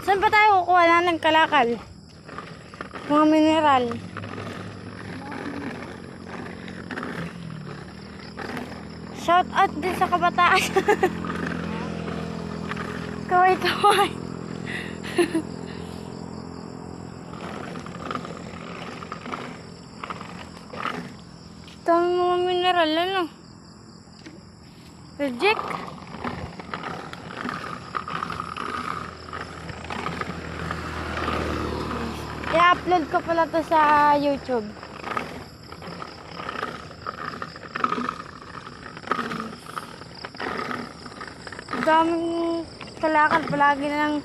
Saan ba tayo kukuha na ng kalakal? Mga mineral. Shout out din sa kabataan. Kaway-kaway. Dami mga mineral, ano? Reject. I-upload ko pala to sa YouTube. Daming kalakal, palagi na lang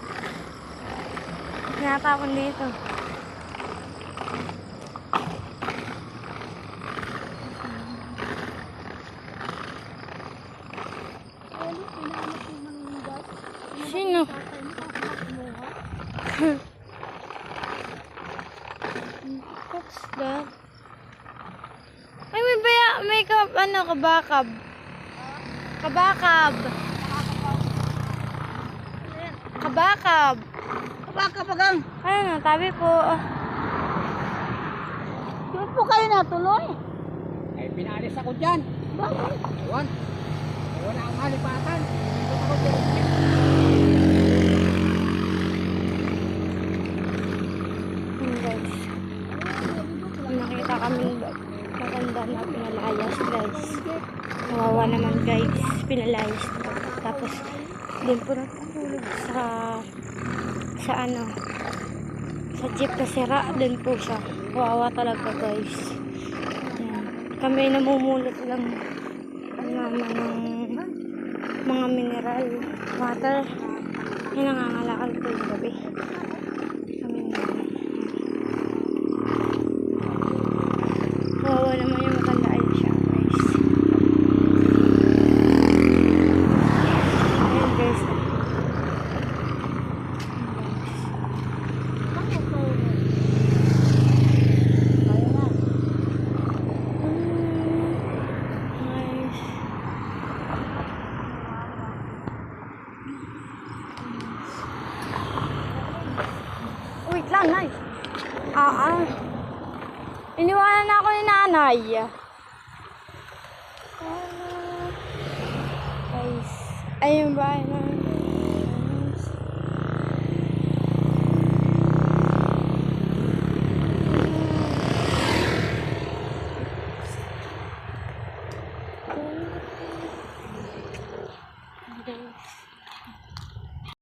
tinatapon dito. Sino? What's that? Ay, may kabakab. Kabakab. Kabakab. Kabakab agang. Ano, tabi po. Doon po kayo natuloy. Ay, pinalis ako dyan. Bakit? Ewan. Wala akong halipatan. Dito ako dyan. Guys. Nakita kami maganda na pinalayas, guys. Kawawa naman, guys. Pinalayas. Tapos, din po natulog sa sa jeep na sira. Din po siya. Kawawa talaga, guys. Ayan. Kami namumulot lang naman ng mga mineral water. Yan nangangalakal po yung gabi. Kawawa naman yung maganda ay siya, guys. Ayan, guys. Nice. Wait lang, nice. Iniwanan na ako ni nanay. Guys, ayun ba?